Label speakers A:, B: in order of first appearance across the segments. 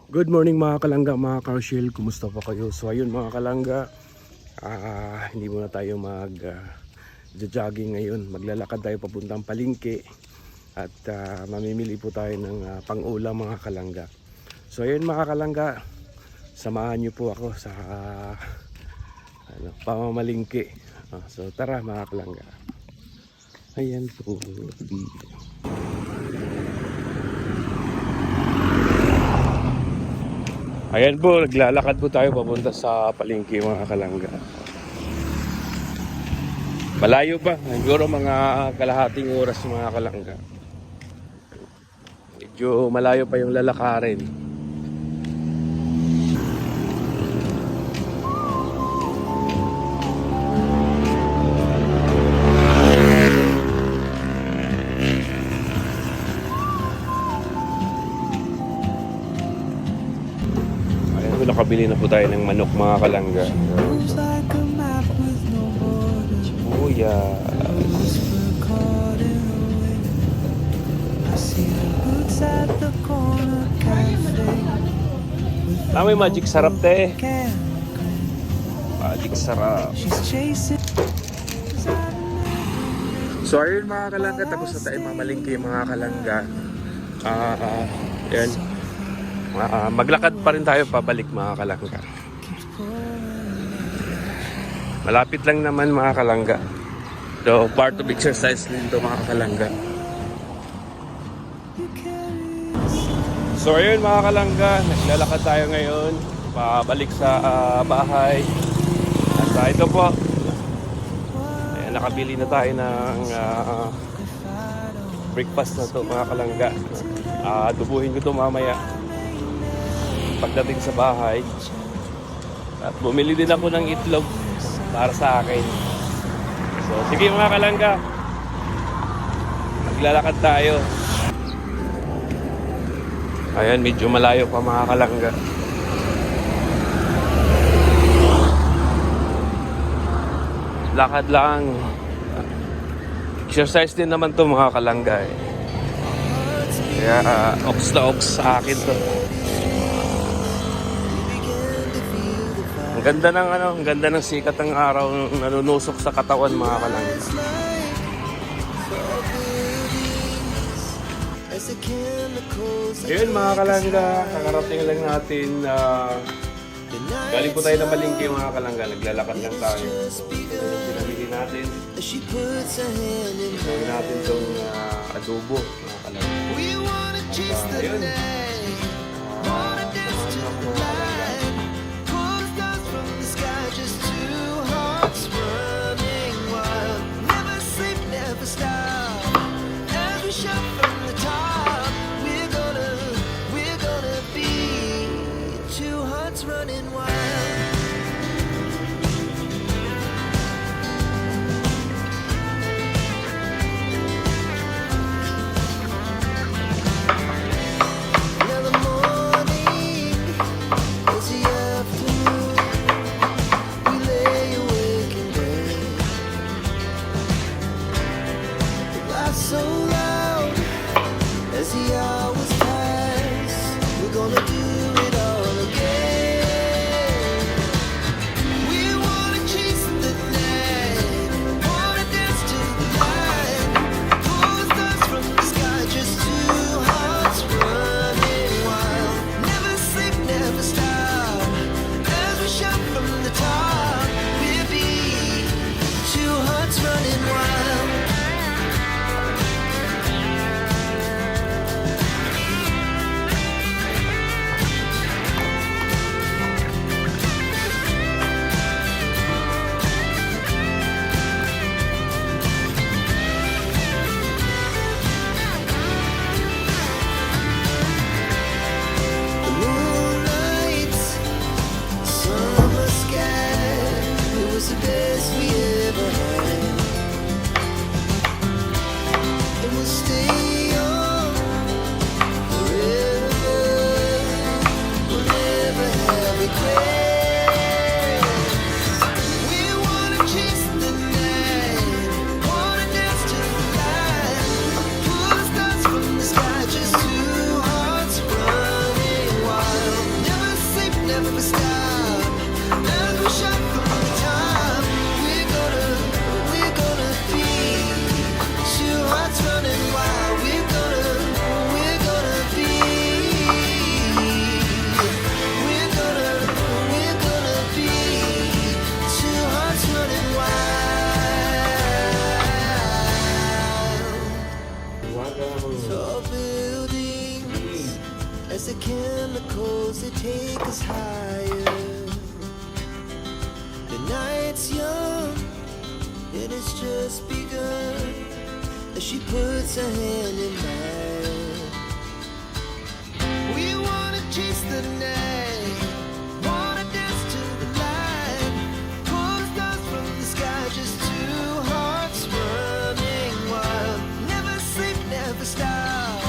A: Good morning mga kalangga, mga Carshell. Kumusta po kayo? So ayun mga kalangga, hindi muna tayo jogging ngayon. Maglalakad tayo papuntang palengke at mamimili po tayo ng pang-ulam mga kalangga. So ayun mga kalangga, samahan niyo po ako sa pamamalingke. So tara mga kalangga. Ayan po. Ayan po, naglalakad po tayo papunta sa palengke mga kalangga. Malayo pa, siguro mga kalahating oras mga kalangga. Medyo malayo pa yung lalakarin. Nakabili na po tayo ng manok mga kalangga. Sibuyas. May magic sarap te. Magic sarap. So ayun mga kalangga, tapos na tayo mamalingki mga kalangga. Yan. Maglakad pa rin tayo pabalik mga kalangga. Malapit lang naman mga kalangga. So part of exercise din to mga kalangga. So ayun mga kalangga, naglalakad tayo ngayon pabalik sa bahay. At ito po, ayan, nakabili na tayo ng breakfast na to mga kalangga. Dubuhin ko to mamaya pagdating sa bahay. At bumili din ako ng itlog para sa akin. So sige mga kalangga, maglalakad tayo. Ayan, medyo malayo pa mga kalangga. Lakad lang. Exercise din naman to mga kalangga eh. Kaya ox na ox sa akin to. Ang ganda ng sikat ng araw, nanunusok sa katawan mga kalangga. Ayun mga kalangga, kakarating lang natin. Galing po tayo na malingki mga kalangga, naglalakad lang tayo. So, yung pinamili natin. Gawin natin itong adobo mga kalangga. At ayun. Samahan niyo ako mga kalangga.
B: as the chemicals they take us higher. The night's young and it's just begun as she puts her hand in mine. We wanna chase the night, wanna dance to the light, pull the stars from the sky, just two hearts running wild. Never sleep, never stop,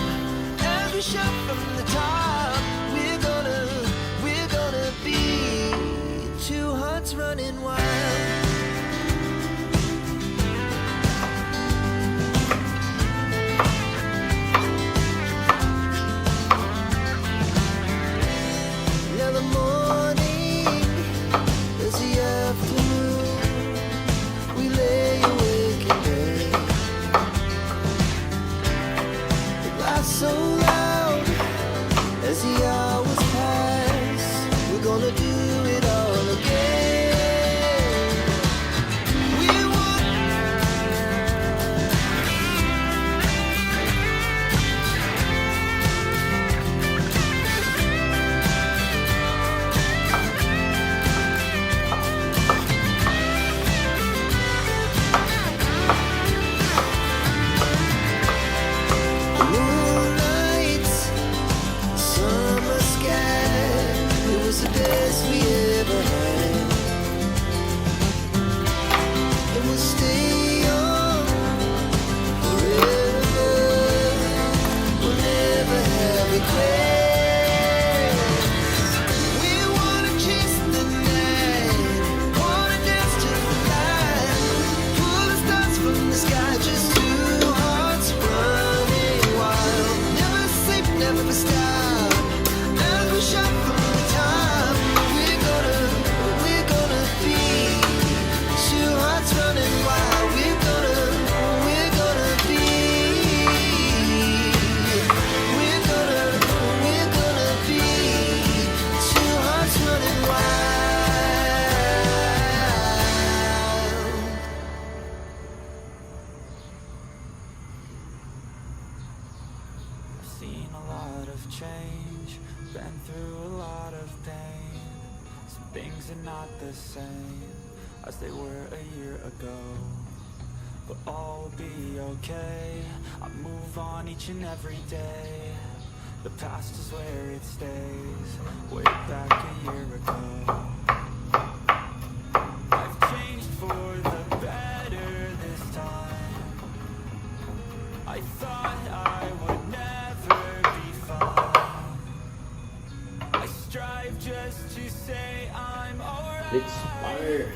B: as we shout from the top. We're gonna be two hearts running wild. Now the morning is the afternoon. We lay awake in bed. The laughs so loud as the hours pass. We're gonna do it all again. We want moonlight, summer sky. It was the best we ever had. And we'll stay on forever. We'll never have regrets. We wanna chase the night, wanna dance to the light, pull the stars from the sky, just two hearts running wild. Never sleep, never stop, as we shout from the top. We're gonna be two hearts running wild. We're gonna be. We're gonna be two hearts running wild.
C: I've seen a lot of change, been through a lot of pain. Some things are not the same as they were a year ago, but all will be okay. I move on each and every day. The past is where it stays, way back a year ago. I've changed for the better this time. I thought I would never be fine. I strive just to say I'm alright.
A: Let's fire.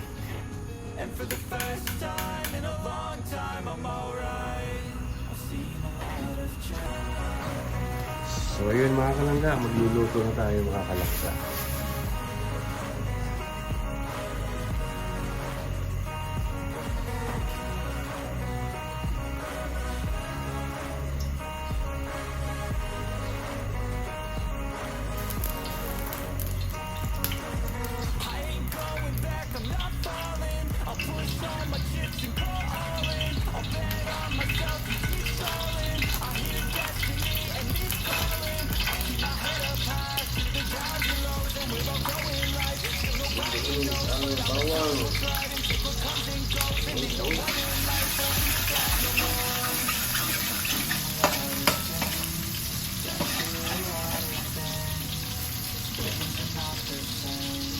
C: And for the first time in a long time, I'm alright. I've seen a lot of change.
A: So ayun mga kalangga, magluluto na tayo mga kalangga.
C: I ain't going back, I'm not falling. I'll push all my chips and go all in. I'll bet on myself and keep stalling. I hear destiny and it's calling. I keep my head up high through the highs and lows, and we're all going right. Still nobody knows what I'm gonna try and take what comes and goes, and there's no one in life for me back no more. Things are not the same.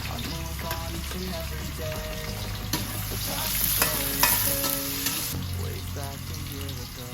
C: I move on each and every day. The past is where it stays, way back a year ago.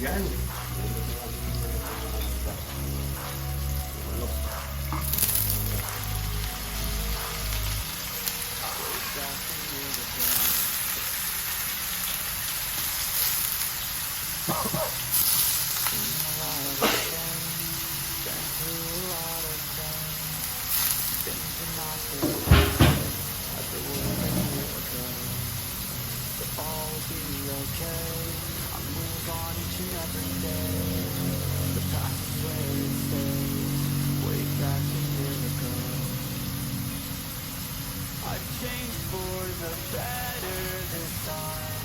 A: Yan.
C: I've changed for the better this time.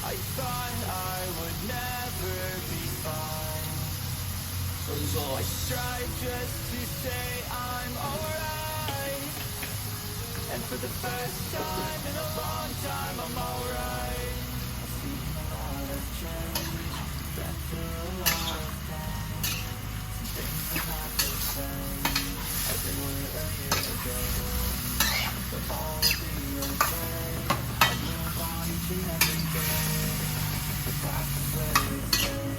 C: I thought I would never be fine. I strive just to say I'm alright. And for the first time in a long time I'm alright. I've seen a lot of change, been through a lot of pain. Some things are not the same as they were a year ago. But all will be okay. I move on each and every day. The past is where it stays.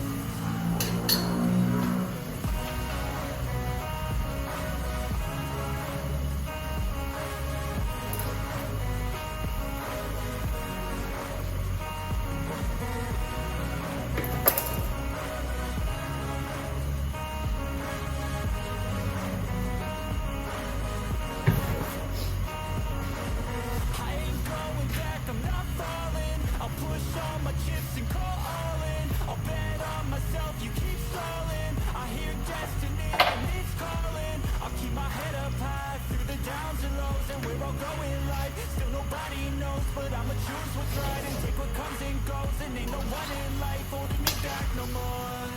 C: I ain't going back, I'm not falling. I'll push all my chips and call all in. I'll bet on myself, you keep stalling. I hear destiny and it's calling. I'll keep my head up high through the downs and lows, and we're all going live. Still nobody knows, but I'ma choose what's right and take what comes and goes. And ain't no one in life holding me back no more.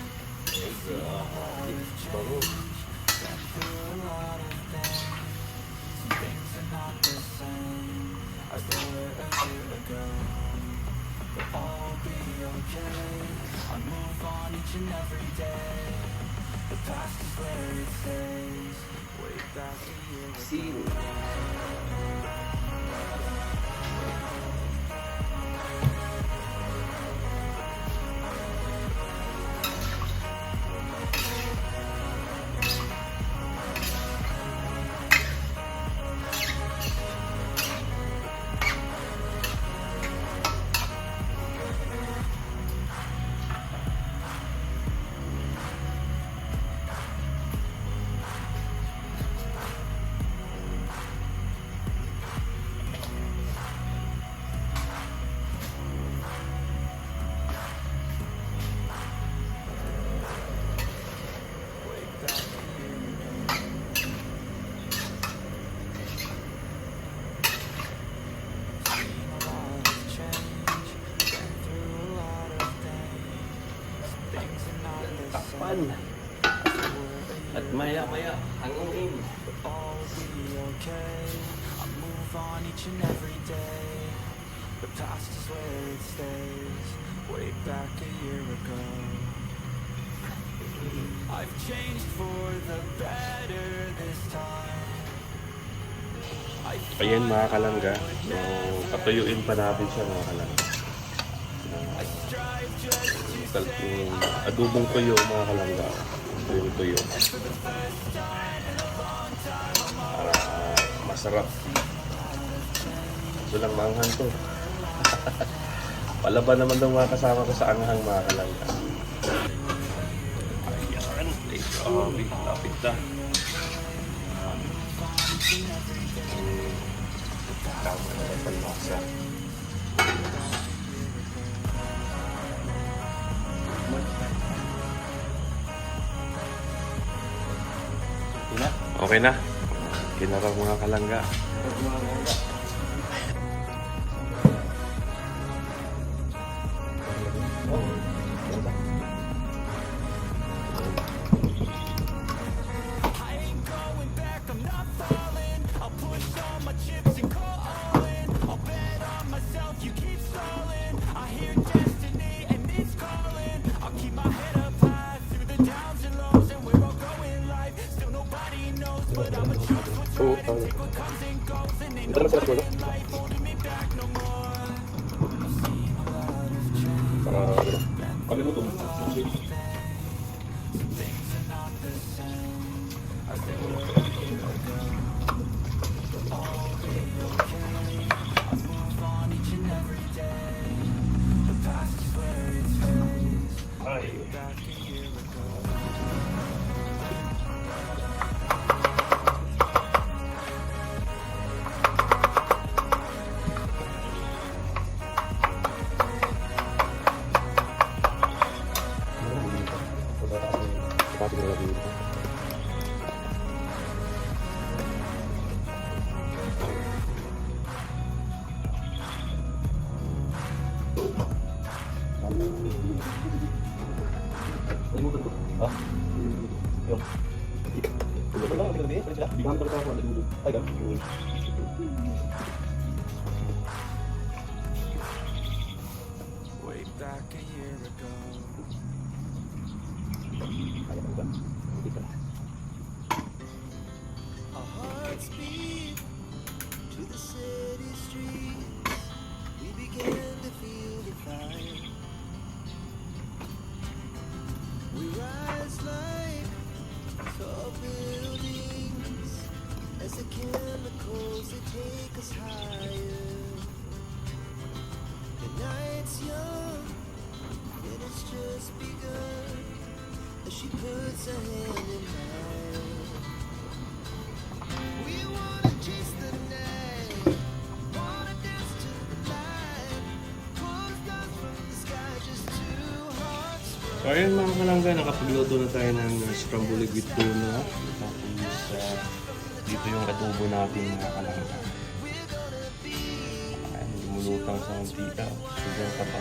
C: It's a lot of change, been through a lot of things. Some things are not the same as they were a year ago. But all will be okay. I move on each and every day. The past is where it stays. Way back a year ago.
D: Takpan. At maya-maya, hanguin.
C: All will be okay. I move on each and every day. The past is where it stays. Way back a year ago. I've changed for the better this time.
A: Ayan mga kalangga. So, patuyuin pa natin siya mga kalangga. Yung adubong tuyo mga kalangga. Tuyo. Para masarap. Ito lang manghang to. Palaban naman daw mga kasama ko sa anghang mga kalangga. Ayan. Grabe. Lapit na. Tama na ang panlasa. Okay na. Okay na raw mga kalangga.
C: I ain't going back, I'm not falling. I'll push all my chips and call all in. I'll bet on myself, you keep stalling. I hear destiny and it's calling. I'll keep my head up high through the downs and lows, and we're all going live. Still nobody knows, but I'ma choose what's right and take what comes and goes. And ain't no one in life holding me back no more. I've seen a lot of change. Things are not the same as they were a year ago. But all will be okay. I move on each and every day. The past is where it's Way back a year ago.
B: Our hearts beat to the city streets. We began to feel the fire. We rise like tall buildings as the chemicals they take us higher. The night's young and it's just begun as she puts her hand in mine. We wanna chase the night, wanna dance to the light, pull stars from the sky, just two hearts
A: So ayun mga kalangga, nakapagluto na tayo ng scrambled with tuna. Tapos dito yung adobo natin mga kalangga. Ayan, lumulutang sa mantika. Sobrang taba.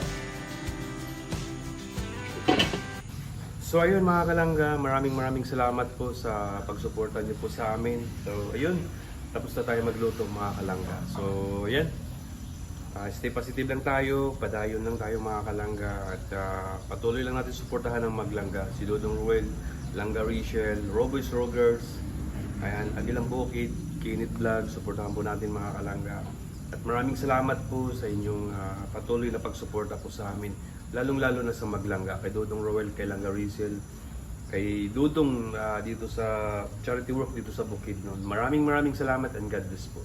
A: So ayun mga kalangga, maraming salamat po sa pagsuporta niyo po sa amin. So ayun, tapos na tayo magluto mga kalangga. So ayan, stay positive lang tayo, padayon lang tayo mga kalangga. At patuloy lang natin suportahan ng Maglangga. Si Dodong Ruel, Langga Rachel, Roboys Rogers, ayan, Agilang Bukid, Kinit Vlog, suportahan po natin mga kalangga. At maraming salamat po sa inyong patuloy na pagsuporta po sa amin. Lalong-lalo na sa Maglangga, kay Dodong Roel, kay Langga Rachel, kay Dudong dito sa charity work dito sa Bukid. Maraming salamat and God bless po.